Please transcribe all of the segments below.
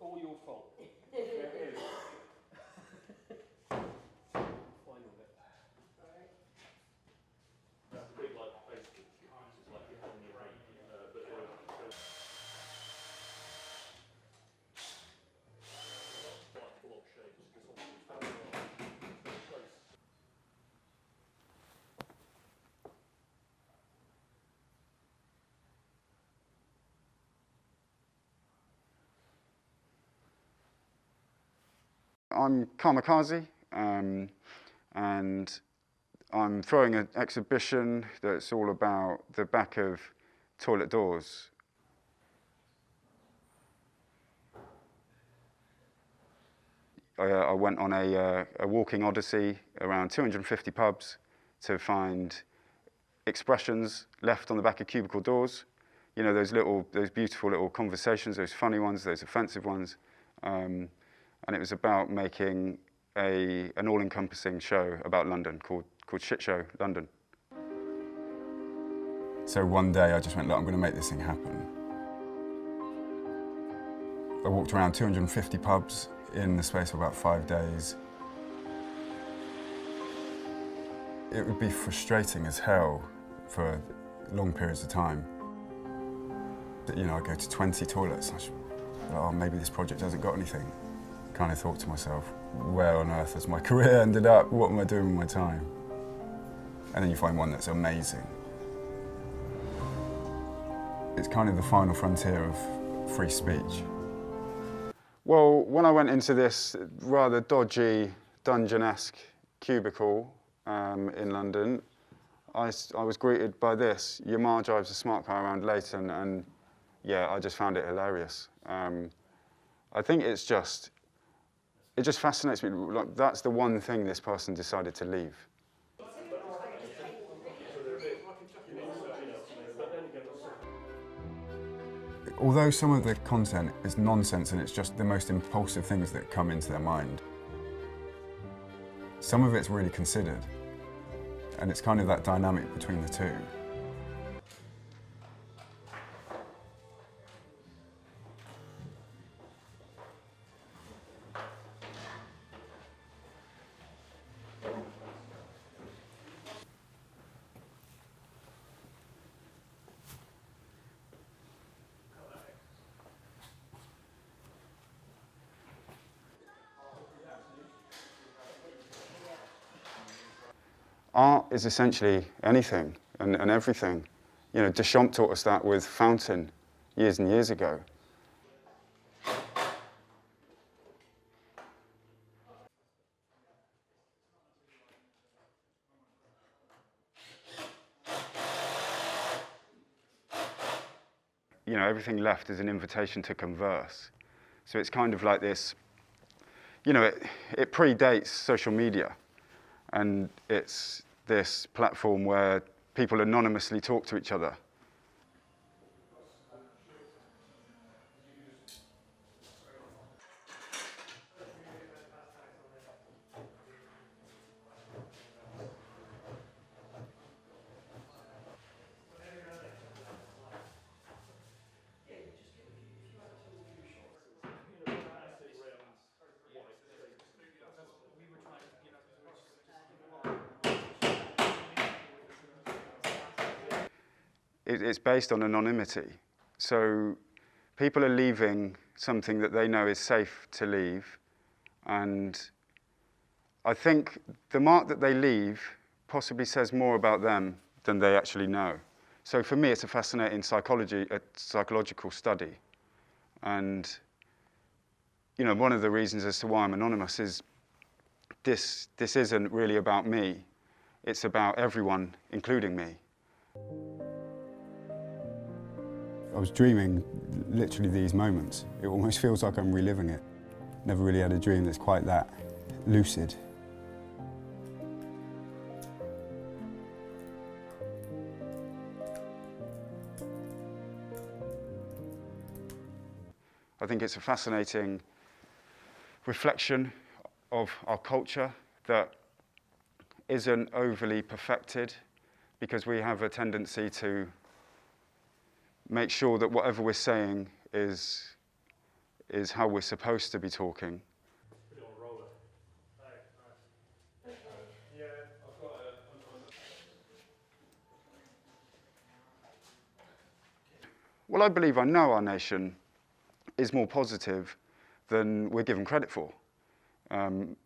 All your fault. There it is. Final bit. That's a big like basically. It's like you're having your brain, but like block shapes. This one is very close. I'm Kamikaze, and I'm throwing an exhibition that's all about the back of toilet doors. I went on a walking odyssey around 250 pubs to find expressions left on the back of cubicle doors. You know, those beautiful little conversations, those funny ones, those offensive ones. And it was about making an all-encompassing show about London called Shit Show London. So one day I just went, look, I'm going to make this thing happen. I walked around 250 pubs in the space of about 5 days. It would be frustrating as hell for long periods of time. You know, I go to 20 toilets, oh, maybe this project hasn't got anything. Kind of thought to myself, where on earth has my career ended up? What am I doing with my time? And then you find one that's amazing. It's kind of the final frontier of free speech. Well, when I went into this rather dodgy, dungeon-esque cubicle in London, I was greeted by this. Yamar drives a smart car around Leighton, and yeah, I just found it hilarious. I think it just fascinates me. Like, that's the one thing this person decided to leave. Although some of the content is nonsense and it's just the most impulsive things that come into their mind, some of it's really considered. And it's kind of that dynamic between the two. Art is essentially anything and everything. You know, Deschamps taught us that with Fountain years and years ago. You know, everything left is an invitation to converse. So it's kind of like this, you know, it predates social media. And it's this platform where people anonymously talk to each other. It's based on anonymity. So people are leaving something that they know is safe to leave. And I think the mark that they leave possibly says more about them than they actually know. So for me, it's a fascinating psychological study. And you know, one of the reasons as to why I'm anonymous is this isn't really about me. It's about everyone, including me. I was dreaming literally these moments. It almost feels like I'm reliving it. Never really had a dream that's quite that lucid. I think it's a fascinating reflection of our culture that isn't overly perfected, because we have a tendency to make sure that whatever we're saying is is how we're supposed to be talking. Put it on a roller. Hey, nice. Yeah, I've got a... Well, I believe I know our nation is more positive than we're given credit for.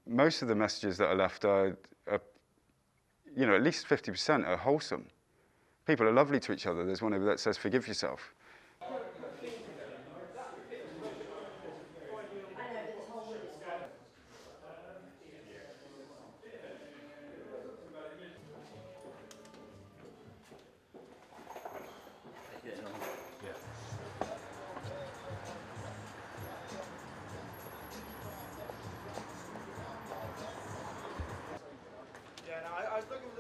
Most of the messages that are left are at least 50% are wholesome. People are lovely to each other. There's one over that says, "Forgive yourself." Yeah, no, I was looking